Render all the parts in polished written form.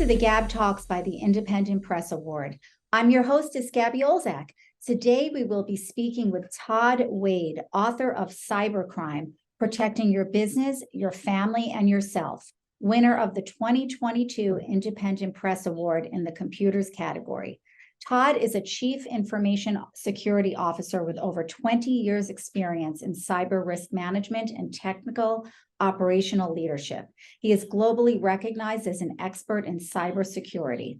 the GAB Talks by the Independent Press Award. I'm your hostess, Gabby Olzak. Today, we will be speaking with Todd Wade, author of Cybercrime, Protecting Your Business, Your Family, and Yourself, winner of the 2022 Independent Press Award in the Computers category. Todd is a Chief Information Security Officer with over 20 years' experience in cyber risk management and technical operational leadership. He is globally recognized as an expert in cybersecurity.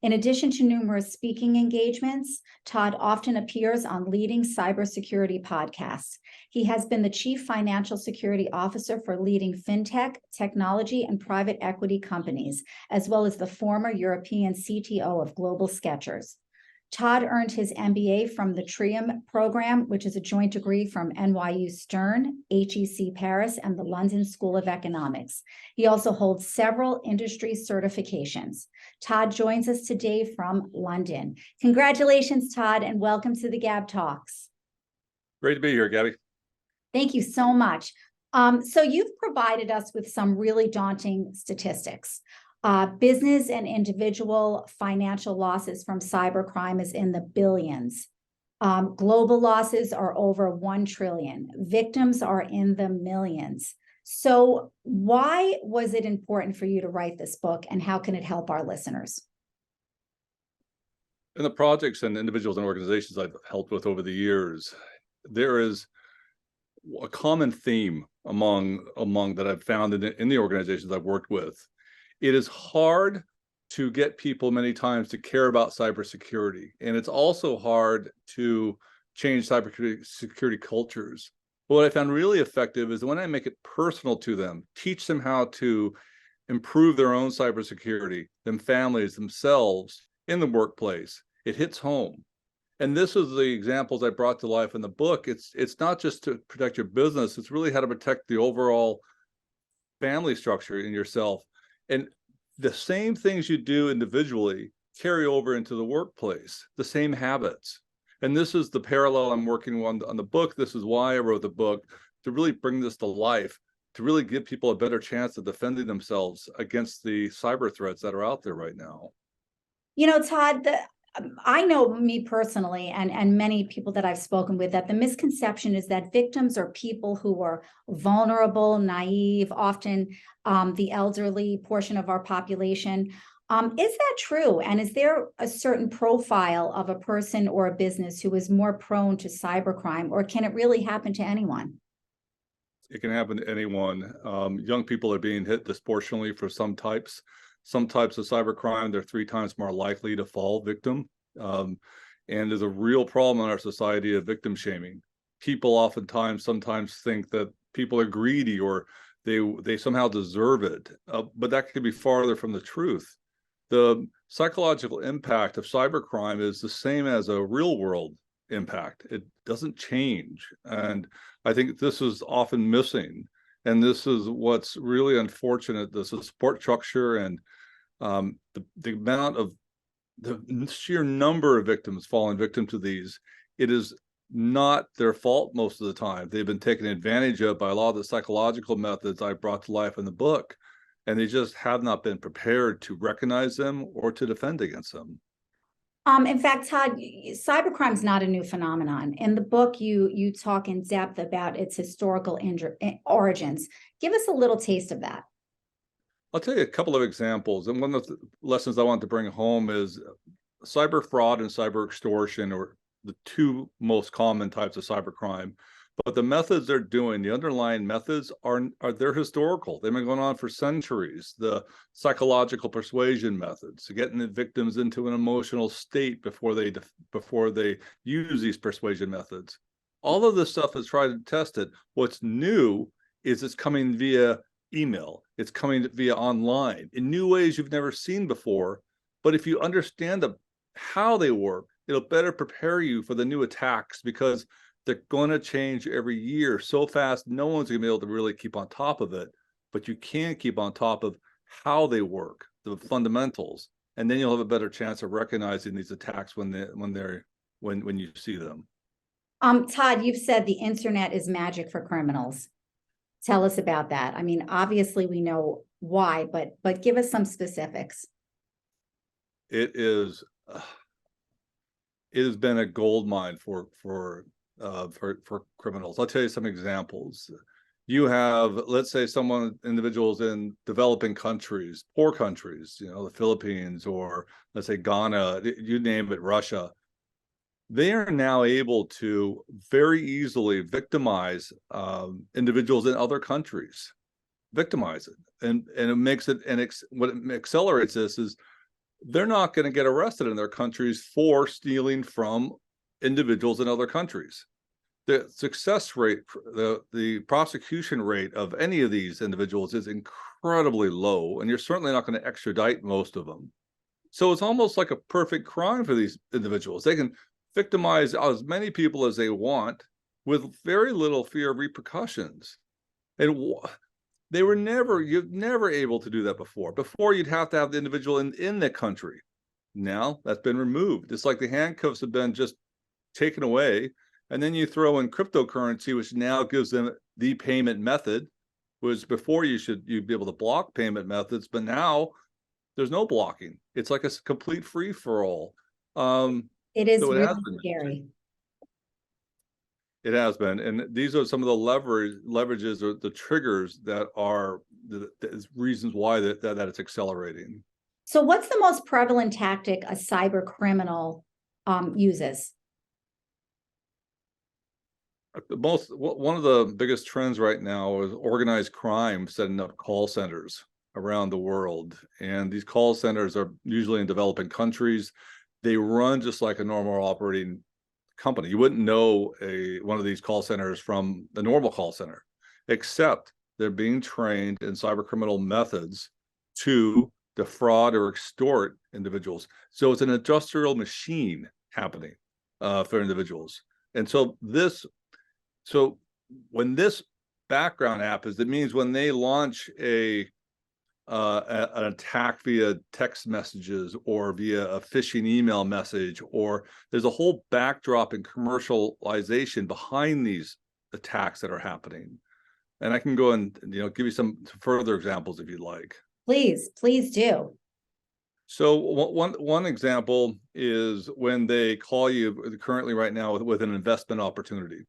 In addition to numerous speaking engagements, Todd often appears on leading cybersecurity podcasts. He has been the Chief Financial Security Officer for leading fintech, technology, and private equity companies, as well as the former European CTO of Global Skechers. Todd earned his MBA from the TRIUM program, which is a joint degree from NYU Stern, HEC Paris, and the London School of Economics. He also holds several industry certifications. Todd joins us today from London. Congratulations, Todd, and welcome to the GAB Talks. Great to be here, Gabby. Thank you so much. So you've provided us with some really daunting statistics. Business and individual financial losses from cybercrime is in the billions. Global losses are over 1 trillion. Victims are in the millions. So why was it important for you to write this book, and how can it help our listeners? In the projects and individuals and organizations I've helped with over the years, there is a common theme among that I've found in the organizations I've worked with. It is hard to get people many times to care about cybersecurity, and it's also hard to change cybersecurity cultures. But what I found really effective is when I make it personal to them, teach them how to improve their own cybersecurity, them families, themselves, in the workplace. It hits home. And this is the examples I brought to life in the book. It's not just to protect your business, it's really how to protect the overall family structure in yourself. And the same things you do individually carry over into the workplace, the same habits. And this is the parallel I'm working on the book. This is why I wrote the book, to really bring this to life, to really give people a better chance of defending themselves against the cyber threats that are out there right now. You know, Todd, I know me personally and many people that I've spoken with that the misconception is that victims are people who are vulnerable, naive, often the elderly portion of our population. Is that true? And is there a certain profile of a person or a business who is more prone to cybercrime, or can it really happen to anyone? It can happen to anyone. Young people are being hit disproportionately for some types of cybercrime. They're 3 times more likely to fall victim. And there's a real problem in our society of victim shaming. People sometimes think that people are greedy or they somehow deserve it, but that could be farther from the truth. The psychological impact of cybercrime is the same as a real world impact. It doesn't change. And I think this is often missing. And this is what's really unfortunate. The support structure and the amount of the sheer number of victims falling victim to these, it is not their fault most of the time. They've been taken advantage of by a lot of the psychological methods I brought to life in the book, and they just have not been prepared to recognize them or to defend against them. In fact, Todd, cybercrime is not a new phenomenon. In the book, you talk in depth about its historical origins. Give us a little taste of that. I'll tell you a couple of examples. And one of the lessons I want to bring home is cyber fraud and cyber extortion are the 2 most common types of cybercrime. But the methods they're doing, the underlying methods they're historical. They've been going on for centuries. The psychological persuasion methods, getting the victims into an emotional state before they use these persuasion methods. All of this stuff is tried and tested. What's new is it's coming via email. It's coming via online in new ways you've never seen before. But if you understand how they work, it'll better prepare you for the new attacks, because they're going to change every year so fast. No one's going to be able to really keep on top of it, but you can keep on top of how they work, the fundamentals, and then you'll have a better chance of recognizing these attacks when you see them. Todd, you've said the internet is magic for criminals. Tell us about that. I mean, obviously we know why, but give us some specifics. it has been a gold mine for criminals. I'll tell you some examples. You have, let's say, individuals in developing countries, poor countries, the Philippines, or let's say Ghana, you name it, Russia. They are now able to very easily victimize individuals in other countries, victimize it, and it makes it, and what it accelerates this is they're not going to get arrested in their countries for stealing from individuals in other countries. The success rate, the prosecution rate of any of these individuals is incredibly low, and you're certainly not going to extradite most of them. So it's almost like a perfect crime for these individuals. They can victimize as many people as they want with very little fear of repercussions. And you're never able to do that before. Before, you'd have to have the individual in the country. Now that's been removed. It's like the handcuffs have been just taken away. And then you throw in cryptocurrency, which now gives them the payment method, which before you'd be able to block payment methods, but now there's no blocking. It's like a complete free for all. It is really scary. It has been, and these are some of the leverages or the triggers that are the reasons why that it's accelerating. So, what's the most prevalent tactic a cyber criminal uses? One of the biggest trends right now is organized crime setting up call centers around the world, and these call centers are usually in developing countries. They run just like a normal operating company. You wouldn't know one of these call centers from the normal call center, except they're being trained in cybercriminal methods to defraud or extort individuals. So it's an industrial machine happening for individuals. And so when this background happens, it means when they launch an attack via text messages or via a phishing email message, or there's a whole backdrop and commercialization behind these attacks that are happening. And I can go and give you some further examples if you'd like. Please do. So one example is when they call you currently right now with an investment opportunity.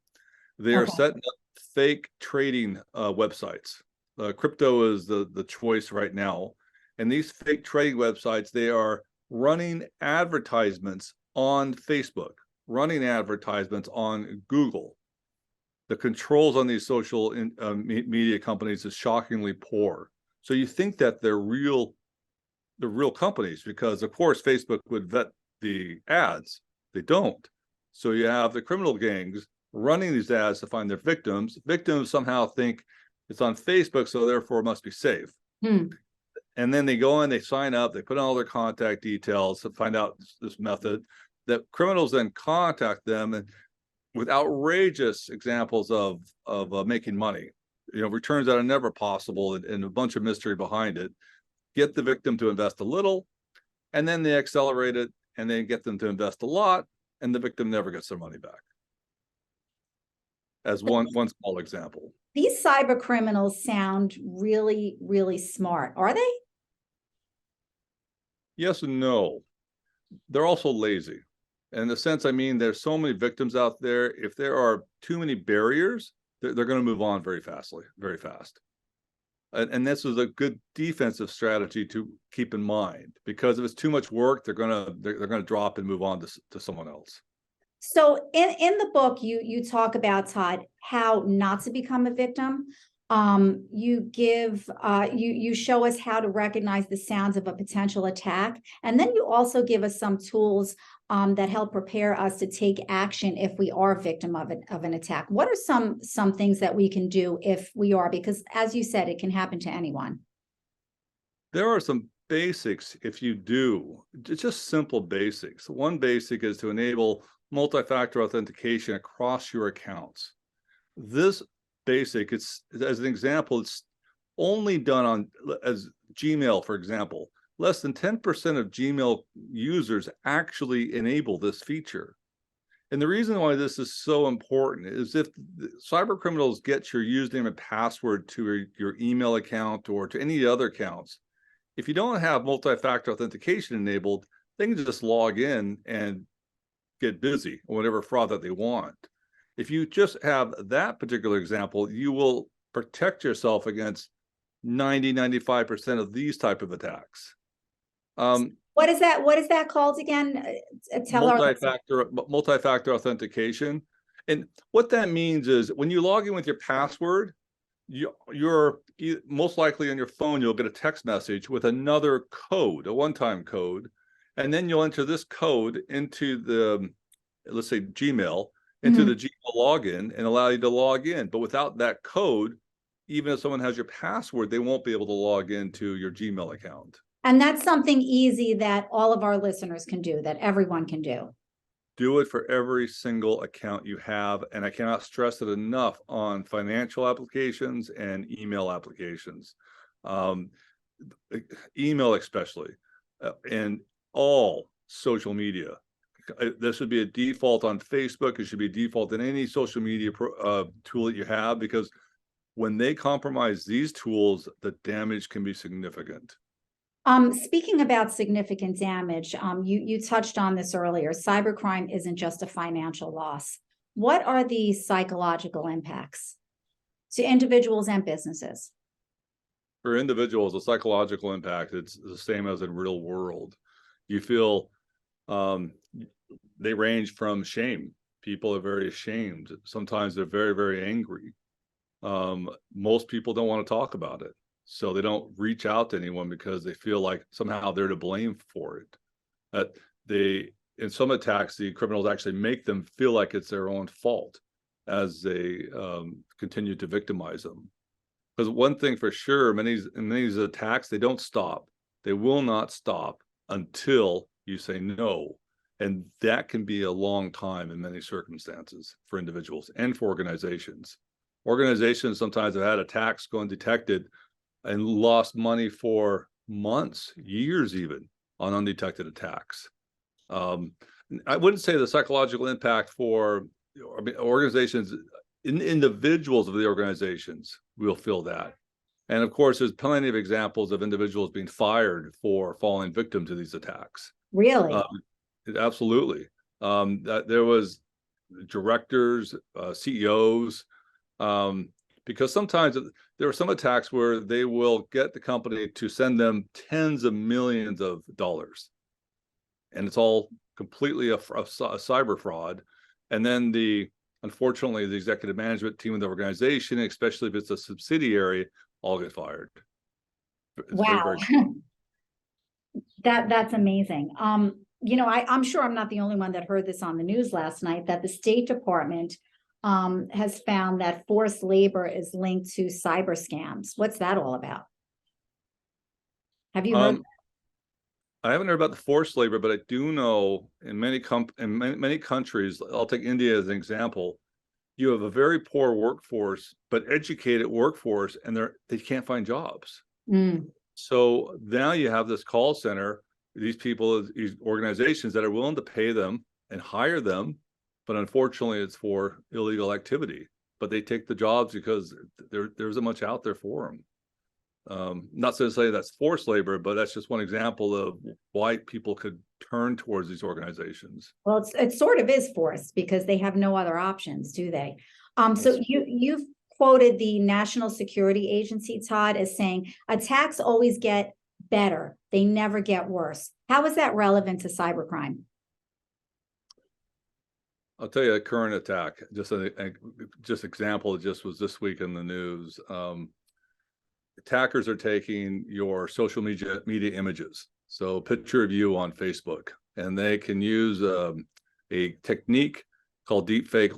They are setting up fake trading websites. Crypto is the choice right now. And these fake trading websites, they are running advertisements on Facebook, running advertisements on Google. The controls on these social media companies is shockingly poor. So you think that they're real companies because, of course, Facebook would vet the ads. They don't. So you have the criminal gangs running these ads to find their victims. Victims somehow think it's on Facebook, so therefore it must be safe. And then they go in, they sign up, they put in all their contact details to find out this method. That criminals then contact them and with outrageous examples of making money, returns that are never possible and a bunch of mystery behind it. Get the victim to invest a little, and then they accelerate it, and they get them to invest a lot, and the victim never gets their money back. As one small example. These cyber criminals sound really, really smart. Are they? Yes and no. They're also lazy. In the sense, I mean, there's so many victims out there. If there are too many barriers, they're going to move on very fast. And this is a good defensive strategy to keep in mind, because if it's too much work, they're going to drop and move on to someone else. So in the book, you talk about, Todd, how not to become a victim. You show us how to recognize the sounds of a potential attack. And then you also give us some tools that help prepare us to take action if we are a victim of an attack. What are some things that we can do if we are? Because as you said, it can happen to anyone. There are some basics if you do. It's just simple basics. One basic is to enable multi-factor authentication across your accounts. This basic, it's as an example, it's only done as Gmail, for example. Less than 10% of Gmail users actually enable this feature. And the reason why this is so important is if cyber criminals get your username and password to your email account or to any other accounts, if you don't have multi-factor authentication enabled, they can just log in and get busy on whatever fraud that they want. If you just have that particular example, you will protect yourself against 95% of these type of attacks. What is that? What is that called again? Multi-factor authentication. And what that means is when you log in with your password, you're most likely on your phone, you'll get a text message with another code, a one-time code. And then you'll enter this code into the, let's say Gmail, into the Gmail login and allow you to log in. But without that code, even if someone has your password, they won't be able to log into your Gmail account. And that's something easy that all of our listeners can do, that everyone can do. Do it for every single account you have. And I cannot stress it enough on financial applications and email applications, email especially, and all social media. This should be a default on Facebook. It should be a default in any social media tool that you have, because when they compromise these tools, the damage can be significant. Speaking about significant damage, you touched on this earlier. Cybercrime isn't just a financial loss. What are the psychological impacts to individuals and businesses? For individuals, the psychological impact, it's the same as in real world. You feel they range from shame. People are very ashamed. Sometimes they're very, very angry. Most people don't want to talk about it. So they don't reach out to anyone because they feel like somehow they're to blame for it. That in some attacks, the criminals actually make them feel like it's their own fault as they continue to victimize them. Because one thing for sure, in many of these attacks, they don't stop. They will not stop until you say no. And that can be a long time in many circumstances for individuals and for organizations. Organizations sometimes have had attacks go undetected and lost money for months, years even, on undetected attacks. I wouldn't say the psychological impact for organizations, individuals of the organizations will feel that. And of course, there's plenty of examples of individuals being fired for falling victim to these attacks. Really? Absolutely. There was directors, CEOs, because sometimes there are some attacks where they will get the company to send them tens of millions of dollars. And it's all completely a cyber fraud. And then unfortunately, the executive management team of the organization, especially if it's a subsidiary, all get fired. It's wow. That's amazing. I'm sure I'm not the only one that heard this on the news last night, that the State Department has found that forced labor is linked to cyber scams. What's that all about? Have you heard? I haven't heard about the forced labor, but I do know in many countries, I'll take India as an example, you have a very poor workforce, but educated workforce, and they can't find jobs. So now you have this call center, these people, these organizations that are willing to pay them and hire them, but unfortunately it's for illegal activity. But they take the jobs because there isn't much out there for them. Not to say that's forced labor, but that's just one example of why people could turn towards these organizations. Well, it sort of is forced because they have no other options, do they? So you've quoted the National Security Agency, Todd, as saying attacks always get better. They never get worse. How is that relevant to cybercrime? I'll tell you a current attack, just example, it just was this week in the news. Attackers are taking your social media images. So picture of you on Facebook, and they can use a technique called deepfake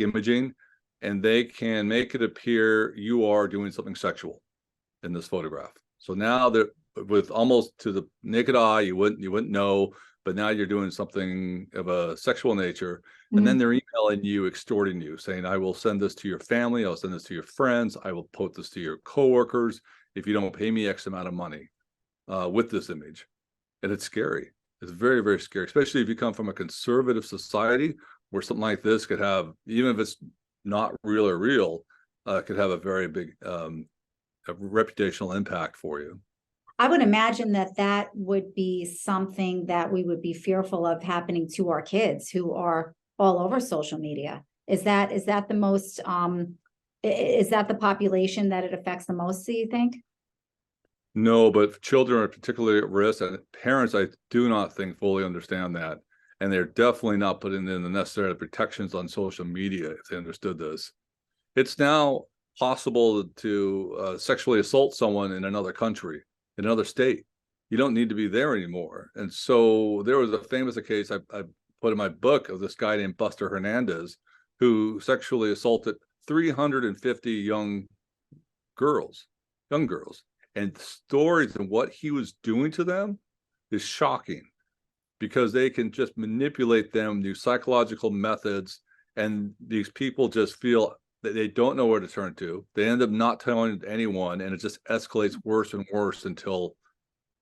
imaging, and they can make it appear you are doing something sexual in this photograph. So now that with almost to the naked eye, you wouldn't know, but now you're doing something of a sexual nature. And then they're emailing you, extorting you, saying, I will send this to your family. I'll send this to your friends. I will put this to your coworkers if you don't pay me X amount of money with this image. And it's scary. It's very, very scary, especially if you come from a conservative society where something like this could have, even if it's not real, could have a very big reputational impact for you. I would imagine that that would be something that we would be fearful of happening to our kids who are all over social media. Is that the most is that the population that it affects the most, do you think? No, but children are particularly at risk, and parents, I do not think fully understand that. And they're definitely not putting in the necessary protections on social media if they understood this. It's now possible to sexually assault someone in another country, in another state. You don't need to be there anymore. And so there was a famous case I put in my book of this guy named Buster Hernandez, who sexually assaulted 350 young girls. And stories and what he was doing to them is shocking, because they can just manipulate them, use psychological methods, and these people just feel that they don't know where to turn to. They end up not telling anyone, and it just escalates worse and worse until,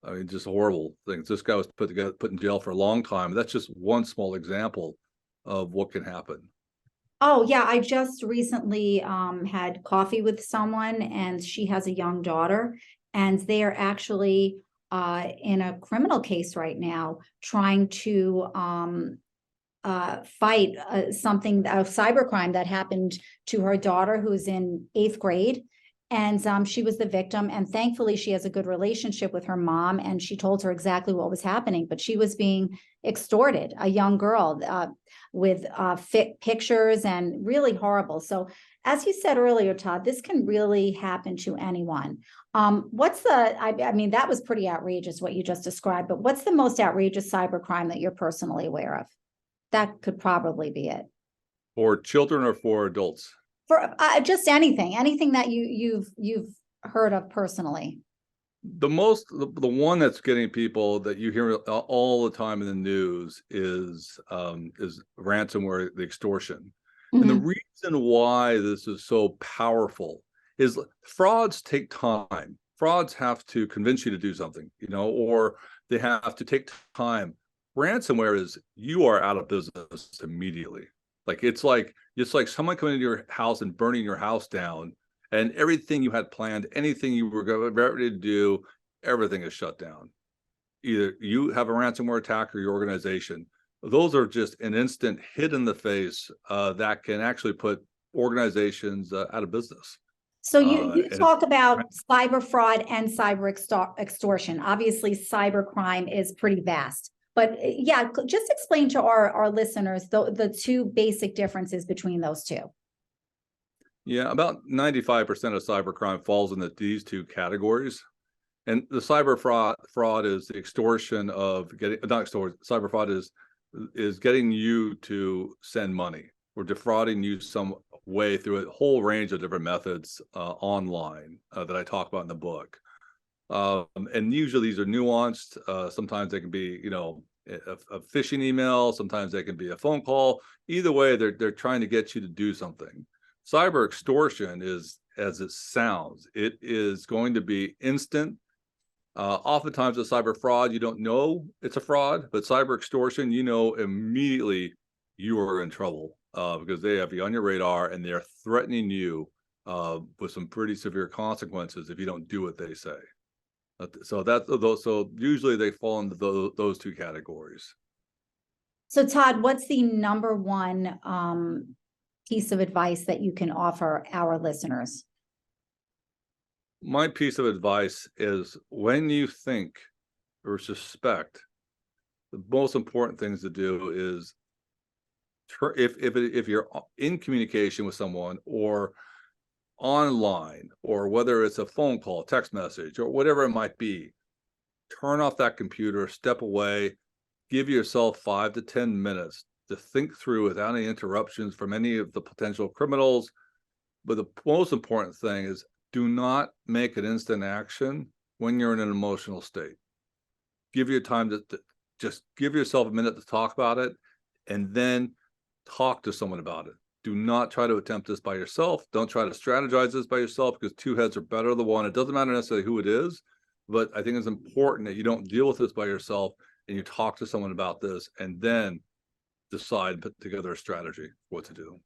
I mean, just horrible things. This guy was put in jail for a long time. That's just one small example of what can happen. Oh, yeah, I just recently had coffee with someone, and she has a young daughter, and they are actually in a criminal case right now trying to fight something, a cybercrime that happened to her daughter who's in 8th grade. And she was the victim. And thankfully, she has a good relationship with her mom. And she told her exactly what was happening. But she was being extorted, a young girl, with pictures, and really horrible. So, as you said earlier, Todd, this can really happen to anyone. I mean, that was pretty outrageous what you just described. But what's the most outrageous cybercrime that you're personally aware of? That could probably be it. For children or for adults? For just anything that you've heard of personally. The one that's getting people that you hear all the time in the news is ransomware, the extortion. And the reason why this is so powerful is frauds take time. Frauds have to convince you to do something, or they have to take time. Ransomware is you are out of business immediately. It's like someone coming into your house and burning your house down, and everything you had planned, anything you were ready to do, everything is shut down. Either you have a ransomware attack or your organization. Those are just an instant hit in the face that can actually put organizations out of business. So you talk about cyber fraud and cyber extortion. Obviously, cybercrime is pretty vast. But yeah, just explain to our listeners the two basic differences between those two. Yeah, about 95% of cybercrime falls into these two categories. And the cyber fraud is the extortion of getting, not extortion, cyber fraud is getting you to send money or defrauding you some way through a whole range of different methods online that I talk about in the book. And usually these are nuanced. Sometimes they can be, a phishing email. Sometimes they can be a phone call. Either way, they're trying to get you to do something. Cyber extortion is, as it sounds, it is going to be instant. Oftentimes with cyber fraud, you don't know it's a fraud, but cyber extortion, immediately you are in trouble because they have you on your radar and they're threatening you with some pretty severe consequences if you don't do what they say. So usually they fall into those two categories. So Todd, what's the number one piece of advice that you can offer our listeners? My piece of advice is, when you think or suspect, the most important things to do is, if you're in communication with someone or online, or whether it's a phone call, text message, or whatever it might be, turn off that computer, step away, give yourself 5 to 10 minutes to think through without any interruptions from any of the potential criminals. But the most important thing is, do not make an instant action when you're in an emotional state. Give your time to just give yourself a minute to talk about it, and then talk to someone about it. Do not try to attempt this by yourself. Don't try to strategize this by yourself, because two heads are better than one. It doesn't matter necessarily who it is, but I think it's important that you don't deal with this by yourself and you talk to someone about this and then decide, put together a strategy what to do.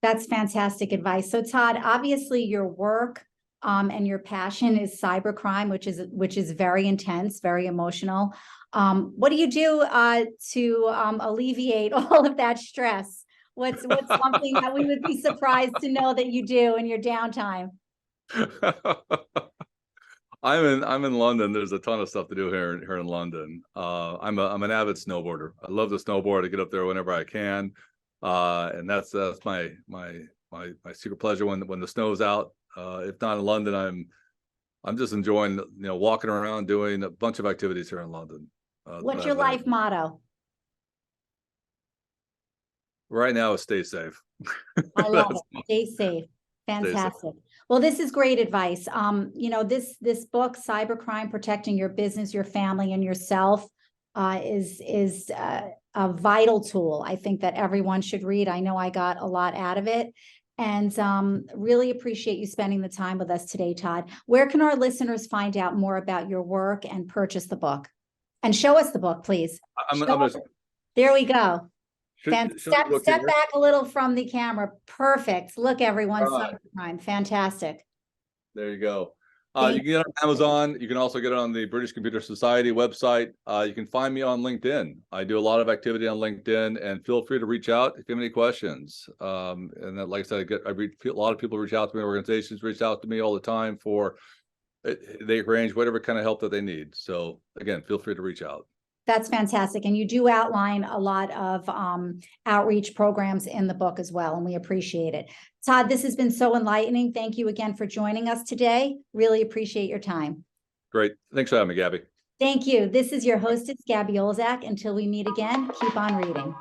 That's fantastic advice. So Todd, obviously your work and your passion is cybercrime, which is very intense, very emotional. What do you do to alleviate all of that stress? What's something that we would be surprised to know that you do in your downtime? I'm in London. There's a ton of stuff to do here in London. I'm an avid snowboarder. I love to snowboard. I get up there whenever I can, and that's my secret pleasure when the snow's out. If not in London, I'm just enjoying walking around, doing a bunch of activities here in London. What's your life motto? Right now, is stay safe. I love it. Stay safe. Fantastic. Well, this is great advice. This book, Cybercrime: Protecting Your Business, Your Family, and Yourself, is a vital tool. I think that everyone should read. I know I got a lot out of it, and really appreciate you spending the time with us today, Todd. Where can our listeners find out more about your work and purchase the book? And show us the book, please. There we go. Step back a little from the camera. Perfect. Look, everyone, Cybercrime. Fantastic. There you go. You can get it on Amazon. You can also get it on the British Computer Society website. You can find me on LinkedIn. I do a lot of activity on LinkedIn, and feel free to reach out if you have any questions. And that, like I said, a lot of people reach out to me. Organizations reach out to me all the time they range whatever kind of help that they need. So again, feel free to reach out. That's fantastic. And you do outline a lot of outreach programs in the book as well, and we appreciate it. Todd, this has been so enlightening. Thank you again for joining us today. Really appreciate your time. Great. Thanks for having me, Gabby. Thank you. This is your hostess, Gabby Olzak. Until we meet again, keep on reading.